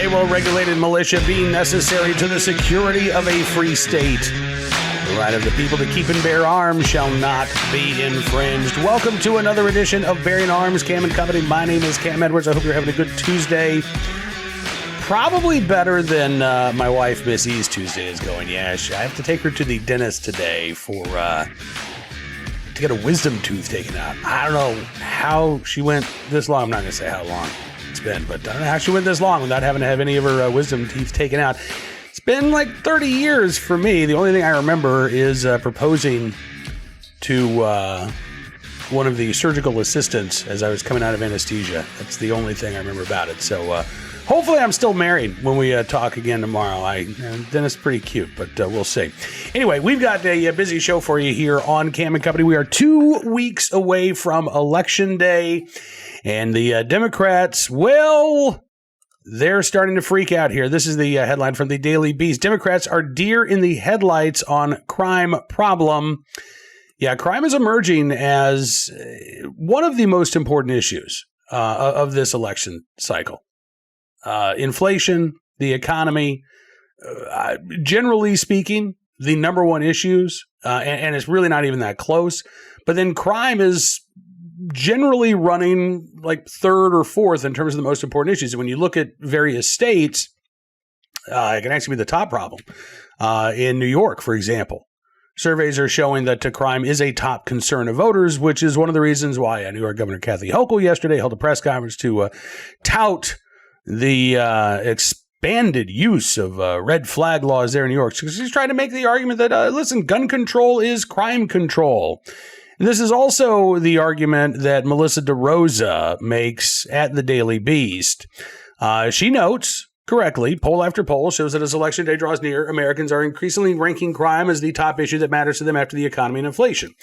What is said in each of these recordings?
a well-regulated militia being necessary to the security of a free state. The right of the people to keep and bear arms shall not be infringed. Welcome to another edition of Bearing Arms, Cam and Company. My name is Cam Edwards. I hope you're having a good Tuesday. Probably better than my wife, Miss E's Tuesday is going. Yeah, I have to take her to the dentist today to get a wisdom tooth taken out. I don't know how she went this long. I'm not going to say how long it's been, but I don't know how she went this long without having to have any of her wisdom teeth taken out. It's been like 30 years for me. The only thing I remember is proposing to one of the surgical assistants as I was coming out of anesthesia. That's the only thing I remember about it. So hopefully I'm still married when we talk again tomorrow. Dennis pretty cute, but we'll see. Anyway, we've got a busy show for you here on Cam and Company. We are 2 weeks away from Election Day, and the Democrats, well, they're starting to freak out here. This is the headline from the Daily Beast. Democrats are deer in the headlights on crime problem. Yeah, crime is emerging as one of the most important issues of this election cycle. Inflation, the economy, generally speaking, the number one issues, and it's really not even that close. But then crime is generally running like third or fourth in terms of the most important issues. And when you look at various states, it can actually be the top problem. In New York, for example, surveys are showing that crime is a top concern of voters, which is one of the reasons why New York Governor Kathy Hochul yesterday held a press conference to tout the expanded use of red flag laws there in New York. She's trying to make the argument that, listen, gun control is crime control. And this is also the argument that Melissa DeRosa makes at the Daily Beast. She notes correctly, poll after poll shows that as Election Day draws near, Americans are increasingly ranking crime as the top issue that matters to them after the economy and inflation.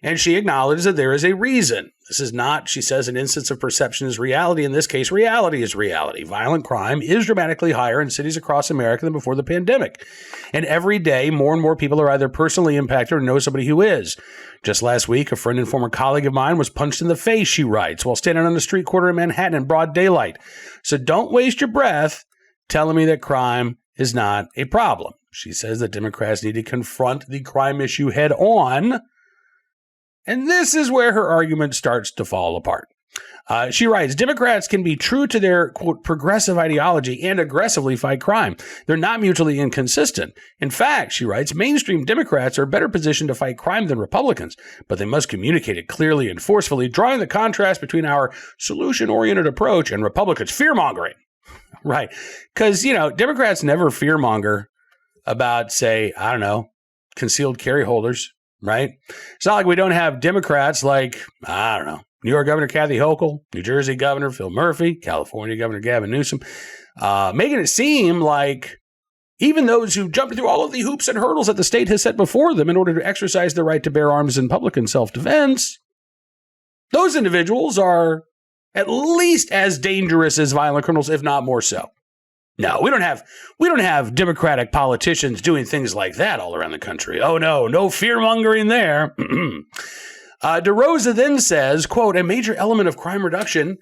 And she acknowledges that there is a reason. This is not, she says, an instance of perception is reality. In this case, reality is reality. Violent crime is dramatically higher in cities across America than before the pandemic. And every day, more and more people are either personally impacted or know somebody who is. Just last week, a friend and former colleague of mine was punched in the face, she writes, while standing on the street corner in Manhattan in broad daylight. So don't waste your breath telling me that crime is not a problem. She says that Democrats need to confront the crime issue head on. And this is where her argument starts to fall apart. She writes, Democrats can be true to their, quote, progressive ideology and aggressively fight crime. They're not mutually inconsistent. In fact, she writes, mainstream Democrats are better positioned to fight crime than Republicans, but they must communicate it clearly and forcefully, drawing the contrast between our solution-oriented approach and Republicans' fear-mongering. Right. Because, Democrats never fear-monger about, say, I don't know, concealed carry holders. Right? It's not like we don't have Democrats like, I don't know, New York Governor Kathy Hochul, New Jersey Governor Phil Murphy, California Governor Gavin Newsom, making it seem like even those who jumped through all of the hoops and hurdles that the state has set before them in order to exercise their right to bear arms in public and self-defense, those individuals are at least as dangerous as violent criminals, if not more so. No, we don't have Democratic politicians doing things like that all around the country. Oh, no fear-mongering there. DeRosa then says, quote, a major element of crime reduction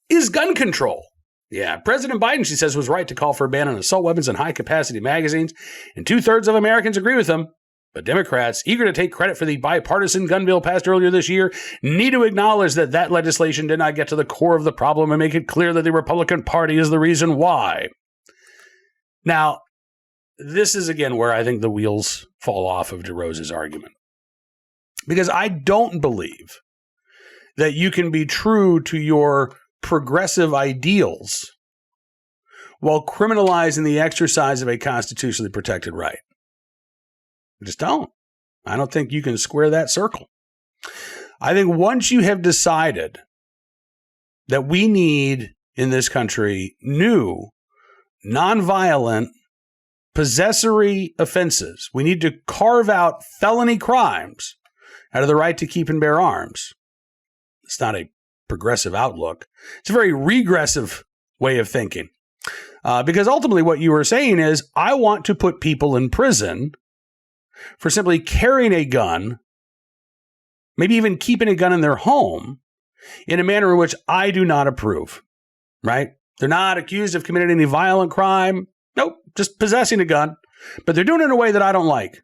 is gun control. Yeah, President Biden, she says, was right to call for a ban on assault weapons and high-capacity magazines, and 2/3 of Americans agree with him. But Democrats, eager to take credit for the bipartisan gun bill passed earlier this year, need to acknowledge that legislation did not get to the core of the problem and make it clear that the Republican Party is the reason why. Now, this is, again, where I think the wheels fall off of DeRosa's argument. Because I don't believe that you can be true to your progressive ideals while criminalizing the exercise of a constitutionally protected right. I just don't. I don't think you can square that circle. I think once you have decided that we need, in this country, new nonviolent, possessory offenses. We need to carve out felony crimes out of the right to keep and bear arms. It's not a progressive outlook. It's a very regressive way of thinking. Because ultimately what you are saying is, I want to put people in prison for simply carrying a gun, maybe even keeping a gun in their home, in a manner in which I do not approve, right? They're not accused of committing any violent crime. Nope, just possessing a gun. But they're doing it in a way that I don't like.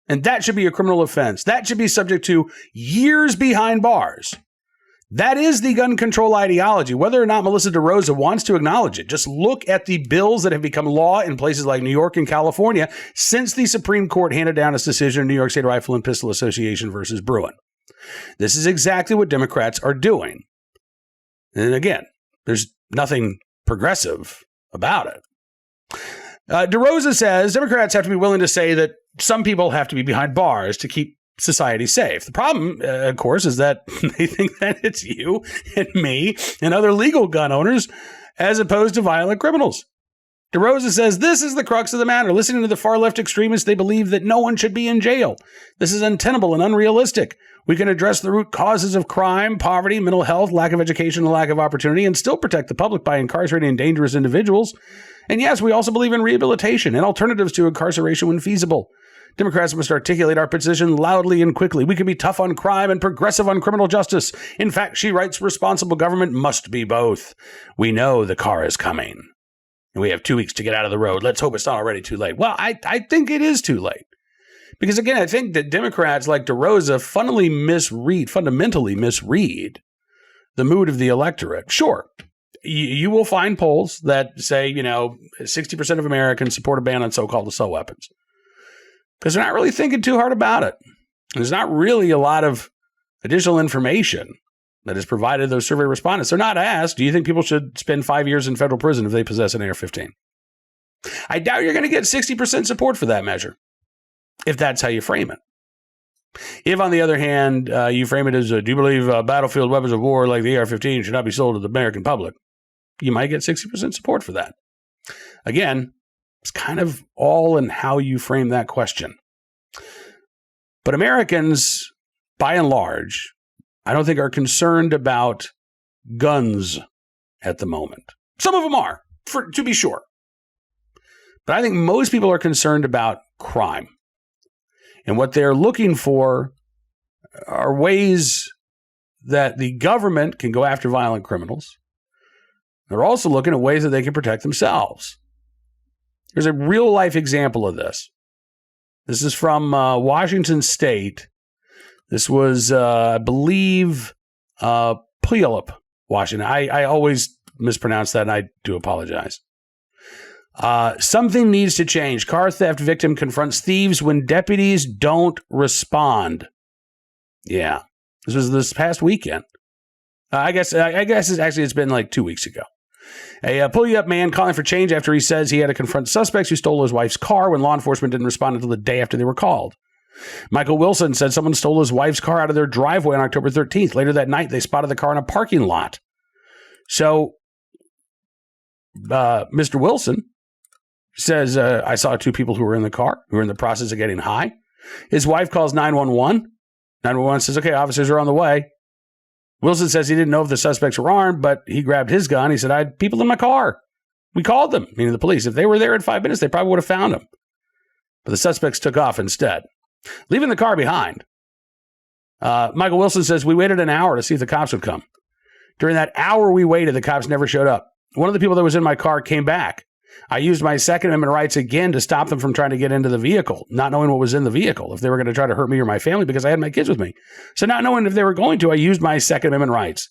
And that should be a criminal offense. That should be subject to years behind bars. That is the gun control ideology, whether or not Melissa DeRosa wants to acknowledge it. Just look at the bills that have become law in places like New York and California since the Supreme Court handed down its decision in New York State Rifle and Pistol Association versus Bruin. This is exactly what Democrats are doing. And again, there's nothing progressive about it. DeRosa says Democrats have to be willing to say that some people have to be behind bars to keep society safe. The problem, of course, is that they think that it's you and me and other legal gun owners as opposed to violent criminals. DeRosa says this is the crux of the matter. Listening to the far left extremists, they believe that no one should be in jail. This is untenable and unrealistic. We can address the root causes of crime, poverty, mental health, lack of education, and lack of opportunity, and still protect the public by incarcerating dangerous individuals. And yes, we also believe in rehabilitation and alternatives to incarceration when feasible. Democrats must articulate our position loudly and quickly. We can be tough on crime and progressive on criminal justice. In fact, she writes, responsible government must be both. We know the car is coming, and we have 2 weeks to get out of the road. Let's hope it's not already too late. Well, I think it is too late. Because, again, I think that Democrats like DeRosa fundamentally misread the mood of the electorate. Sure, you will find polls that say, 60% of Americans support a ban on so-called assault weapons. Because they're not really thinking too hard about it. There's not really a lot of additional information that is provided to those survey respondents. They're not asked, do you think people should spend 5 years in federal prison if they possess an AR-15? I doubt you're going to get 60% support for that measure, if that's how you frame it. If, on the other hand, you frame it as, do you believe battlefield weapons of war like the AR-15 should not be sold to the American public? You might get 60% support for that. Again, it's kind of all in how you frame that question. But Americans, by and large, I don't think are concerned about guns at the moment. Some of them are, to be sure. But I think most people are concerned about crime. And what they're looking for are ways that the government can go after violent criminals. They're also looking at ways that they can protect themselves. There's a real-life example of this. This is from Washington State. This was, I believe, Puyallup, Washington. I always mispronounce that, and I do apologize. Something needs to change. Car theft victim confronts thieves when deputies don't respond. Yeah, this was this past weekend. I guess it's been like 2 weeks ago. A Puyallup man calling for change after he says he had to confront suspects who stole his wife's car when law enforcement didn't respond until the day after they were called. Michael Wilson said someone stole his wife's car out of their driveway on October 13th. Later that night, they spotted the car in a parking lot. So, Mr. Wilson says, I saw two people who were in the car, who were in the process of getting high. His wife calls 911. 911 says, okay, officers are on the way. Wilson says he didn't know if the suspects were armed, but he grabbed his gun. He said, I had people in my car. We called them, meaning the police. If they were there in 5 minutes, they probably would have found him. But the suspects took off instead, leaving the car behind. Michael Wilson says, we waited an hour to see if the cops would come. During that hour we waited, the cops never showed up. One of the people that was in my car came back. I used my Second Amendment rights again to stop them from trying to get into the vehicle, not knowing what was in the vehicle, if they were going to try to hurt me or my family, because I had my kids with me. So not knowing if they were going to, I used my Second Amendment rights.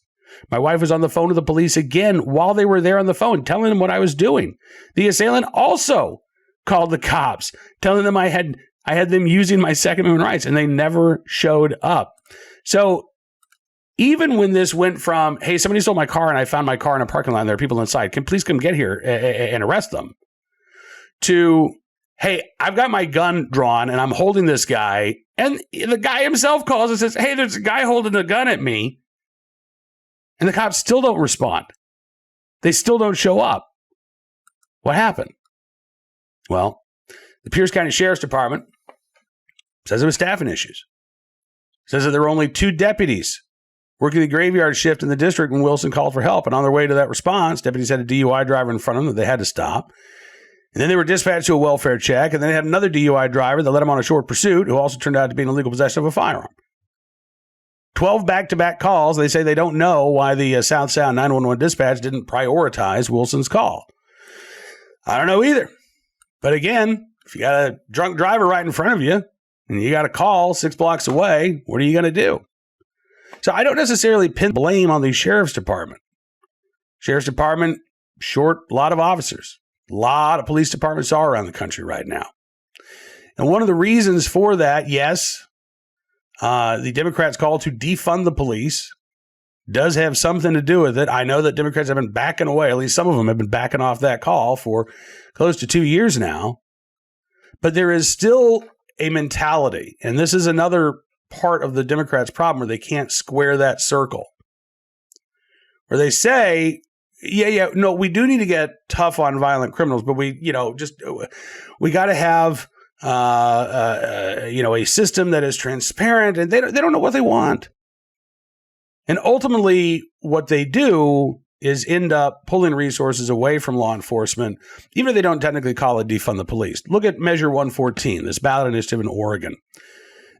My wife was on the phone to the police again while they were there on the phone, telling them what I was doing. The assailant also called the cops, telling them I had them using my Second Amendment rights, and they never showed up. So even when this went from, hey, somebody stole my car and I found my car in a parking lot and there are people inside, please come get here and arrest them, to, hey, I've got my gun drawn and I'm holding this guy, and the guy himself calls and says, hey, there's a guy holding a gun at me, and the cops still don't respond. They still don't show up. What happened? Well, the Pierce County Sheriff's Department says it was staffing issues. Says that there were only 2 deputies working the graveyard shift in the district when Wilson called for help. And on their way to that response, deputies had a DUI driver in front of them that they had to stop. And then they were dispatched to a welfare check. And then they had another DUI driver that led them on a short pursuit, who also turned out to be in illegal possession of a firearm. 12 back-to-back calls. They say they don't know why the South Sound 911 dispatch didn't prioritize Wilson's call. I don't know either. But again, if you got a drunk driver right in front of you and you got a call 6 blocks away, what are you going to do? So I don't necessarily pin blame on the sheriff's department. Sheriff's department, short a lot of officers. A lot of police departments are around the country right now. And one of the reasons for that, yes, the Democrats' call to defund the police does have something to do with it. I know that Democrats have been backing away. At least some of them have been backing off that call for close to 2 years now. But there is still a mentality, and this is another part of the Democrats' problem where they can't square that circle, where they say, no, we do need to get tough on violent criminals, but we got to have a system that is transparent, and they don't know what they want. And ultimately, what they do is end up pulling resources away from law enforcement, even if they don't technically call it defund the police. Look at Measure 114, this ballot initiative in Oregon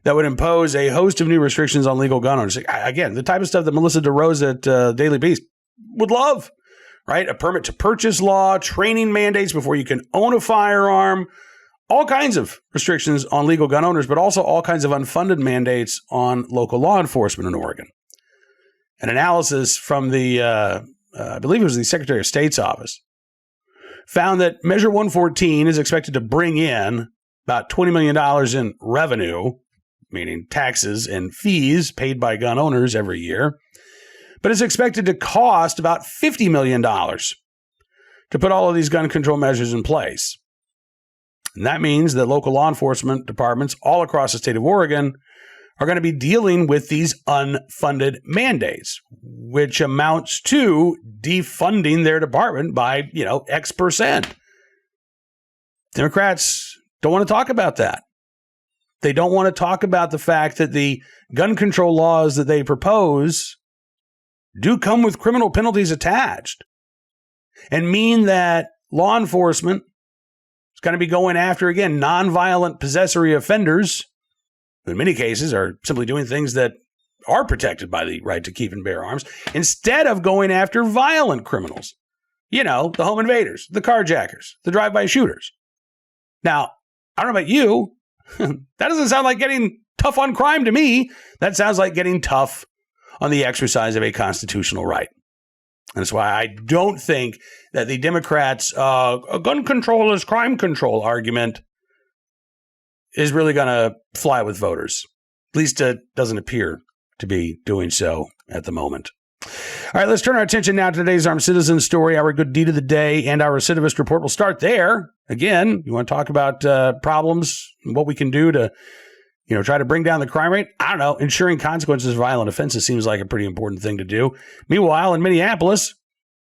that would impose a host of new restrictions on legal gun owners. Again, the type of stuff that Melissa DeRosa at Daily Beast would love, right? A permit to purchase law, training mandates before you can own a firearm, all kinds of restrictions on legal gun owners, but also all kinds of unfunded mandates on local law enforcement in Oregon. An analysis from the, I believe it was the Secretary of State's office, found that Measure 114 is expected to bring in about $20 million in revenue, meaning taxes and fees paid by gun owners every year, but it's expected to cost about $50 million to put all of these gun control measures in place. And that means that local law enforcement departments all across the state of Oregon are going to be dealing with these unfunded mandates, which amounts to defunding their department by, X percent. Democrats don't want to talk about that. They don't want to talk about the fact that the gun control laws that they propose do come with criminal penalties attached and mean that law enforcement is going to be going after, again, nonviolent possessory offenders who in many cases are simply doing things that are protected by the right to keep and bear arms, instead of going after violent criminals. The home invaders, the carjackers, the drive-by shooters. Now, I don't know about you. That doesn't sound like getting tough on crime to me. That sounds like getting tough on the exercise of a constitutional right. And that's why I don't think that the Democrats' gun control is crime control argument is really going to fly with voters. At least it doesn't appear to be doing so at the moment. All right, let's turn our attention now to today's Armed Citizen story, our good deed of the day, and our recidivist report. We'll start there. Again, you want to talk about problems and what we can do to, try to bring down the crime rate? I don't know. Ensuring consequences of violent offenses seems like a pretty important thing to do. Meanwhile, in Minneapolis,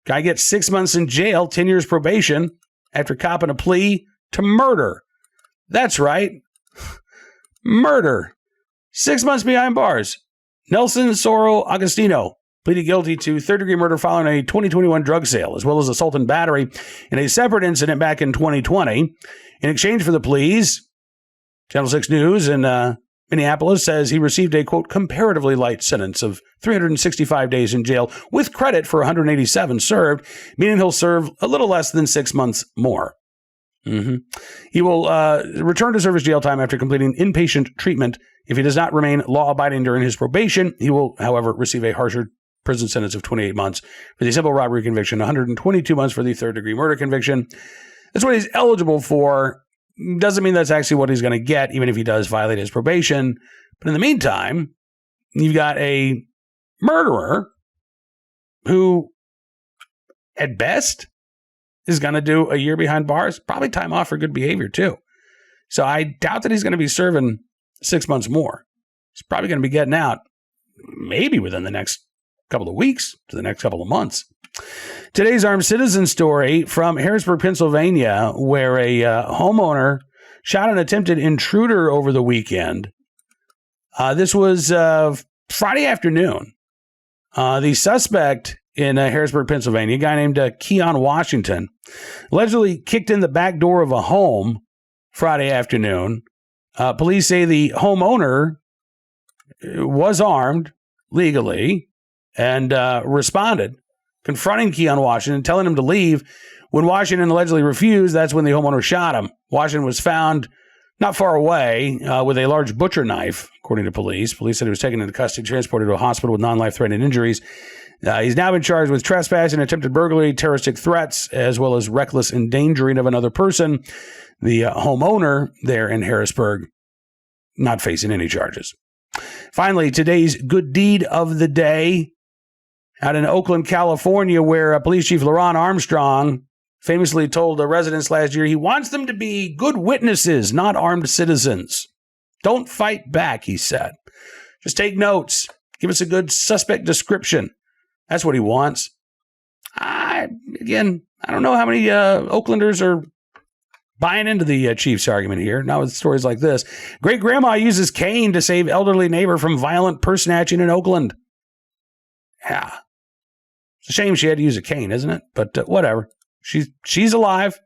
guy gets 6 months in jail, 10 years probation after copping a plea to murder. That's right. Murder. 6 months behind bars. Nelson Soro Agostino pleaded guilty to third-degree murder following a 2021 drug sale, as well as assault and battery in a separate incident back in 2020. In exchange for the pleas, Channel 6 News in Minneapolis says he received a, quote, comparatively light sentence of 365 days in jail with credit for 187 served, meaning he'll serve a little less than 6 months more. He will return to serve his jail time after completing inpatient treatment. If he does not remain law-abiding during his probation, he will, however, receive a harsher prison sentence of 28 months for the simple robbery conviction, 122 months for the third-degree murder conviction. That's what he's eligible for. Doesn't mean that's actually what he's going to get, even if he does violate his probation. But in the meantime, you've got a murderer who, at best, is going to do a year behind bars, probably time off for good behavior, too. So I doubt that he's going to be serving 6 months more. He's probably going to be getting out maybe within the next couple of weeks to the next couple of months. Today's Armed Citizen story from Harrisburg, Pennsylvania, where a homeowner shot an attempted intruder over the weekend. This was Friday afternoon. The suspect in Harrisburg, Pennsylvania, a guy named Keon Washington, allegedly kicked in the back door of a home Friday afternoon. Police say the homeowner was armed legally and responded, confronting Keon Washington, telling him to leave. When Washington allegedly refused, that's when the homeowner shot him. Washington was found not far away with a large butcher knife, according to police. Police said he was taken into custody, transported to a hospital with non-life-threatening injuries. He's now been charged with trespassing, attempted burglary, terroristic threats, as well as reckless endangering of another person. The homeowner there in Harrisburg not facing any charges. Finally, today's good deed of the day out in Oakland, California, where Police Chief LaRon Armstrong famously told the residents last year he wants them to be good witnesses, not armed citizens. Don't fight back, he said. Just take notes. Give us a good suspect description. That's what he wants. I don't know how many Oaklanders are buying into the Chiefs argument here, not with stories like this. Great-grandma uses cane to save elderly neighbor from violent purse snatching in Oakland. Yeah. It's a shame she had to use a cane, isn't it? But whatever. She's alive.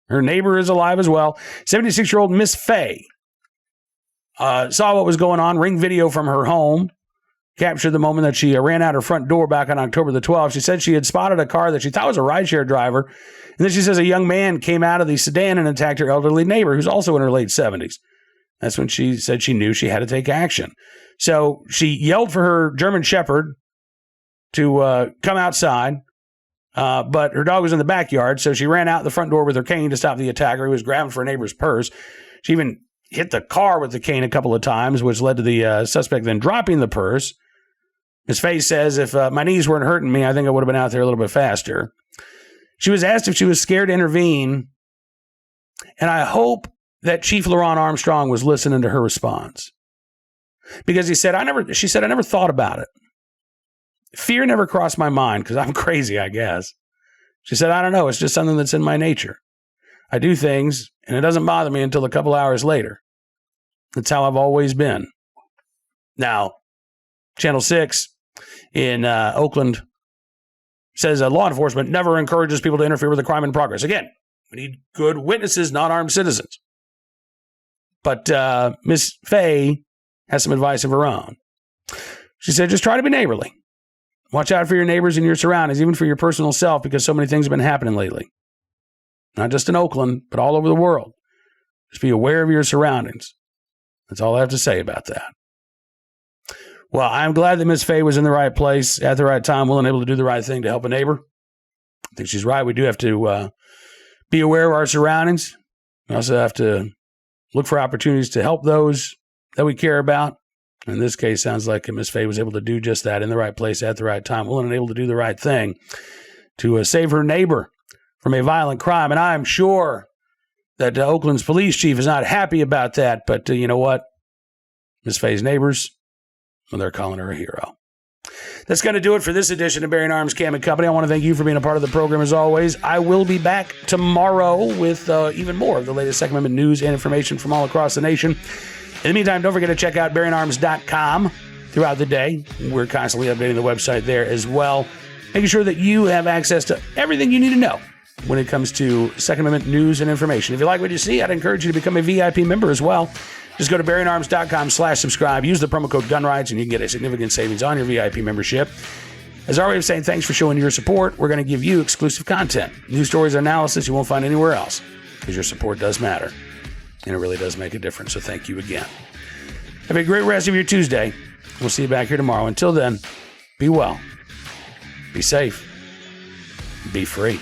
Her neighbor is alive as well. 76-year-old Miss Faye saw what was going on. Ring video from her home captured the moment that she ran out her front door back on October the 12th. She said she had spotted a car that she thought was a rideshare driver. And then she says a young man came out of the sedan and attacked her elderly neighbor, who's also in her late 70s. That's when she said she knew she had to take action. So she yelled for her German Shepherd to come outside, but her dog was in the backyard, so she ran out the front door with her cane to stop the attacker, who was grabbing for a neighbor's purse. She even hit the car with the cane a couple of times, which led to the suspect then dropping the purse. Ms. Faye says, if my knees weren't hurting me, I think I would have been out there a little bit faster. She was asked if she was scared to intervene, and I hope that Chief LaRon Armstrong was listening to her response. Because she said, I never thought about it. Fear never crossed my mind because I'm crazy, I guess. She said, I don't know. It's just something that's in my nature. I do things, and it doesn't bother me until a couple hours later. That's how I've always been. Now, Channel 6 in Oakland says law enforcement never encourages people to interfere with a crime in progress. Again, we need good witnesses, not armed citizens. But Miss Faye has some advice of her own. She said, just try to be neighborly. Watch out for your neighbors and your surroundings, even for your personal self, because so many things have been happening lately. Not just in Oakland, but all over the world. Just be aware of your surroundings. That's all I have to say about that. Well, I'm glad that Miss Faye was in the right place at the right time, willing and able to do the right thing to help a neighbor. I think she's right. We do have to be aware of our surroundings. We also have to look for opportunities to help those that we care about. In this case, sounds like Miss Faye was able to do just that in the right place at the right time, willing and able to do the right thing to save her neighbor from a violent crime. And I'm sure that Oakland's police chief is not happy about that. But you know what? Miss Faye's neighbors, well, they're calling her a hero. That's going to do it for this edition of Bearing Arms Cam & Company. I want to thank you for being a part of the program as always. I will be back tomorrow with even more of the latest Second Amendment news and information from all across the nation. In the meantime, don't forget to check out bearingarms.com throughout the day. We're constantly updating the website there as well, making sure that you have access to everything you need to know when it comes to Second Amendment news and information. If you like what you see, I'd encourage you to become a VIP member as well. Just go to bearingarms.com/subscribe. Use the promo code GUNRIGHTS, and you can get a significant savings on your VIP membership. As our way of saying thanks for showing your support, we're going to give you exclusive content, news stories, and analysis you won't find anywhere else, because your support does matter, and it really does make a difference. So thank you again. Have a great rest of your Tuesday. We'll see you back here tomorrow. Until then, be well, be safe, be free.